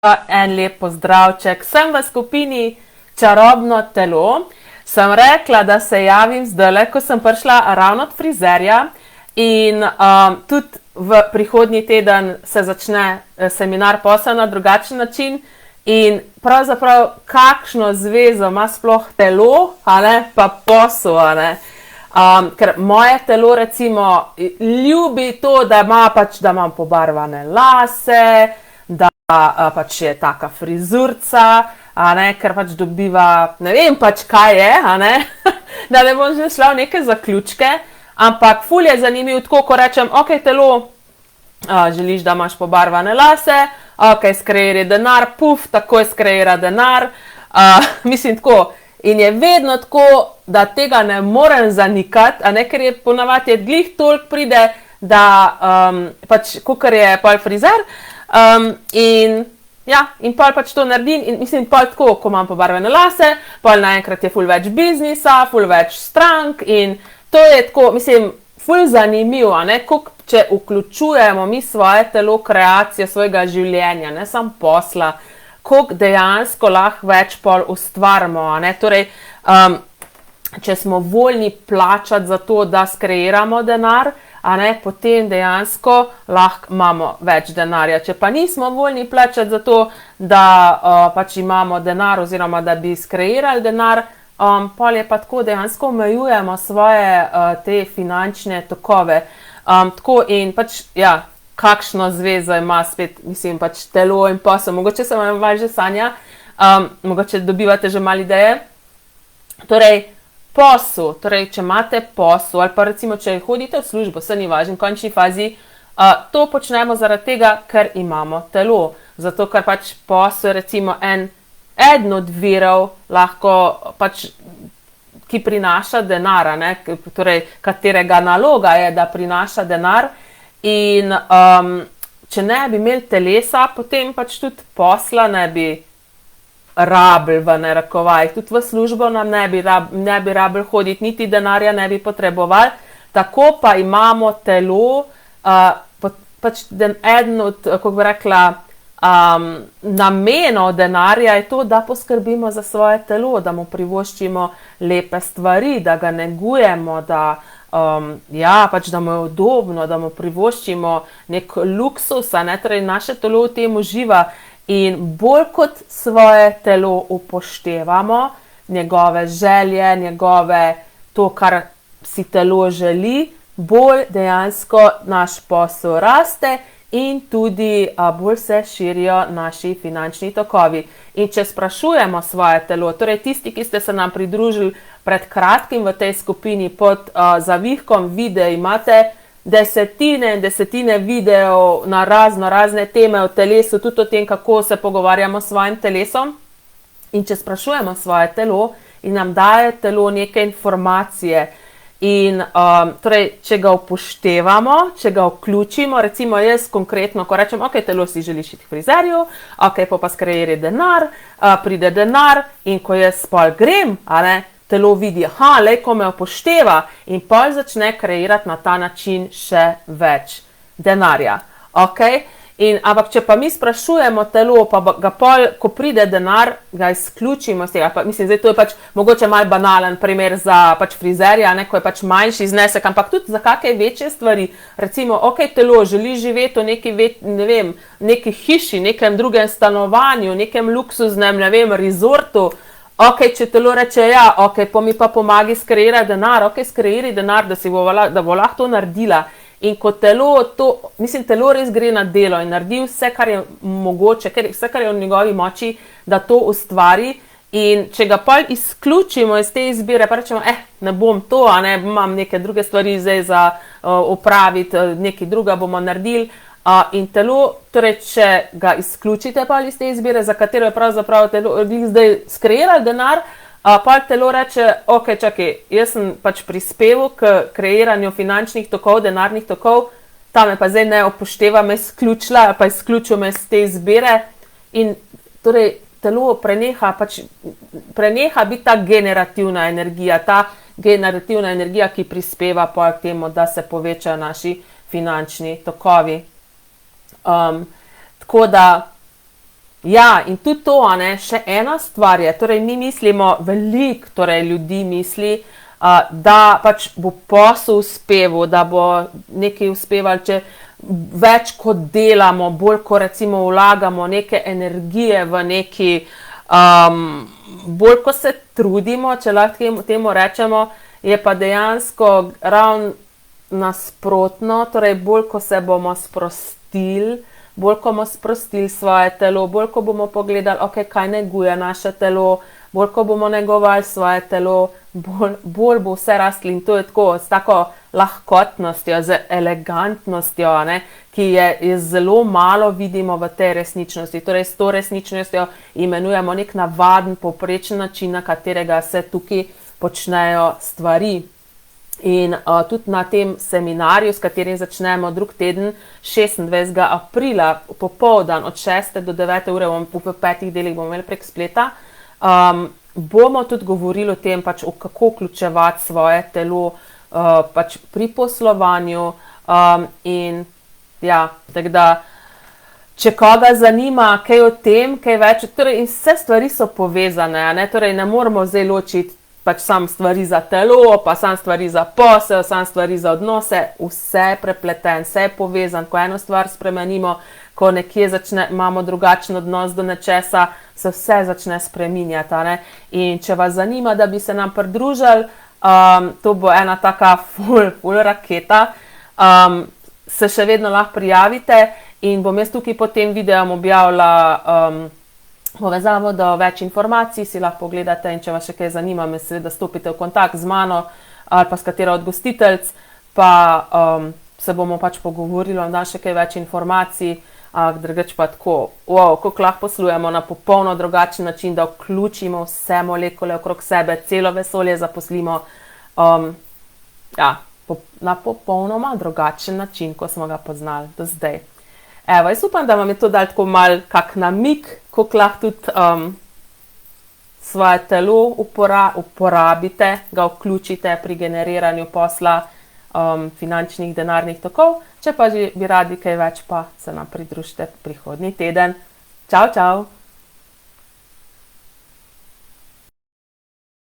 En lep pozdravček. Sem v skupini Čarobno telo. Sem rekla, da se javim zdajle, ko sem prišla ravno od frizerja in tudi v prihodnji teden se začne seminar posel na drugačen način in pravzaprav kakšno zvezo ima sploh telo, pa posel, ker moje telo recimo ljubi to, da ima da imam pobarvane lase, da pač je taka frizurca, ker pač dobiva, ne vem pač kaj je, da ne bom že šla v neke zaključke, ampak ful je zanimiv tako, ko rečem, ok, telo, želiš, da imaš pobarvane lase, ok, skreiri denar, puf, takoj skreira denar, mislim tako, in je vedno tako, da tega ne morem zanikati, ker je ponavadi glih toliko pride, da pač, kakor je pol frizer, in pol pač to naredim in mislim pol tako, ko imam pobarvane lase, pol naenkrat je ful več biznisa, ful več strank in to je tako, mislim, ful zanimivo, koliko če vključujemo mi svoje telo, kreacijo svojega življenja, ne samo posla, koliko dejansko lahko več pol ustvarimo, torej, če smo voljni plačati za to, da skreiramo denar, potem dejansko lahko imamo več denarja. Če pa nismo voljni plačati za to, da pač imamo denar oziroma da bi skreirali denar, pol je pa tako dejansko omejujemo svoje te finančne tokove. Tako in pač, kakšno zvezo ima spet, mislim, pač telo in posel. Mogoče se vam že sanja, mogoče dobivate že malo ideje. Torej, posel, torej, če imate posel ali pa recimo, če hodite v službo, se ni važno, v končni fazi, to počnemo zaradi tega, ker imamo telo. Zato, ker pač posel recimo eden od virov lahko pač, ki prinaša denar, torej, katerega naloga je, da prinaša denar in če ne bi imeli telesa, potem pač tudi posla ne bi rabili v narekovajih, tudi v službo nam ne bi rabili hoditi, niti denarja ne bi potrebovali, tako pa imamo telo, pač eden od, kako bi rekla, namenov denarja je to, da poskrbimo za svoje telo, da mu privoščimo lepe stvari, da ga negujemo, da pač da mu je udobno, da mu privoščimo nek luksus, torej naše telo v tem uživa. In bolj kot svoje telo upoštevamo, njegove želje, to, kar si telo želi, bolj dejansko naš posel raste in tudi bolj se širijo naši finančni tokovi. In če sprašujemo svoje telo, torej tisti, ki ste se nam pridružili pred kratkim v tej skupini pod zavihkom videa, imate desetine in desetine videov na razne teme o telesu, tudi o tem, kako se pogovarjamo s svojim telesom. In če sprašujemo svoje telo in nam daje telo neke informacije in torej, če ga upoštevamo, če ga vključimo, recimo jaz konkretno, ko rečem, ok, telo si želiš iti k frizerju, ok, pa skreiri denar, pride denar in ko jaz pol grem, telo vidi, ko me upošteva in pol začne kreirati na ta način še več denarja. Ampak, če pa mi sprašujemo telo, pa ga pol, ko pride denar, ga izključimo z tega. Mislim, zdaj to je pač mogoče malo banalen primer za pač frizerja, ko je pač manjši znesek, ampak tudi za kakšne večje stvari. Recimo, ok, telo želi živeti v neki hiši, nekem drugem stanovanju, nekem luksuznem, resortu. Ok, če telo reče, ok, pa mi pa pomagi skreirati denar, ok, skreiri denar, da bo lahko to naredila. In ko telo res gre na delo in naredi vse, kar je mogoče, vse, kar je v njegovi moči, da to ustvari. In če ga pol izključimo iz te izbire, pa rečemo, ne bom to, imam neke druge stvari zdaj za opraviti, nekaj druga bomo naredili. In telo, torej, če ga izključite pa iz te izbire, za katero je pravzaprav telo zdaj skreiralo denar, pa telo reče, ok, čakaj, jaz sem pač prispeval k kreiranju finančnih tokov, denarnih tokov, ta me pa zdaj ne upošteva, me izključila, pa izključil me iz te izbire in torej telo preneha biti ta generativna energija, ki prispeva pa k temu, da se povečajo naši finančni tokovi. Tako da Ja, in tudi to, še ena stvar je, torej mi mislimo, veliko torej ljudi misli, da pač bo posel uspeval, da bo nekaj uspeval, če več kot delamo, bolj ko recimo vlagamo neke energije v neki, bolj ko se trudimo, če lahko temu rečemo, je pa dejansko ravno nasprotno, torej bolj ko se bomo sprostili, bolj ko bomo sprostili svoje telo, bolj ko bomo pogledali, ok, kaj neguje naše telo, bolj ko bomo negovali svoje telo, bolj bo vse rastlo in to je tako, s tako lahkotnostjo, z elegantnostjo, ki je zelo malo vidimo v tej resničnosti. Torej s to resničnostjo imenujemo nek navaden, povprečen način, na katerega se tukaj počnejo stvari. In tudi na tem seminarju, s katerim začnemo drug teden, 26. aprila, popoldan od 6. do 9. ure, v 5 delih bomo imeli prek spleta, bomo tudi govorili o tem, pač, kako vključevati svoje telo pač pri poslovanju. In ja, tako da, če koga zanima kaj o tem, kaj več, torej in vse stvari so povezane, torej ne moramo zdaj ločiti pač sam stvari za telo, pa sam stvari za posel, sam stvari za odnose, vse je prepleten, vse je povezan, ko eno stvar spremenimo, ko nekje imamo drugačen odnos do nečesa, se vse začne spreminjati. In če vas zanima, da bi se nam pridružili, to bo ena taka full raketa, se še vedno lahko prijavite in bom jaz tukaj pod tem videom objavila povezavo do več informacij, si lahko pogledate in če vas še kaj zanima, me seveda stopite v kontakt z mano ali pa s katero od gostiteljic, pa se bomo pač pogovorili, vam dam še kaj več informacij, drugače pa tako, kako lahko poslujemo na popolno drugačen način, da vključimo vse molekule okrog sebe, celo vesolje zaposlimo, na popolnoma drugačen način, ko smo ga poznali do zdaj. Evo, jaz upam, da vam je to dal tako mal kak namig, kako lahko tudi svoje telo uporabite, ga vključite pri generiranju posla, finančnih denarnih tokov. Če pa bi radi kaj več, pa se nam pridružite prihodnji teden. Čau, čau!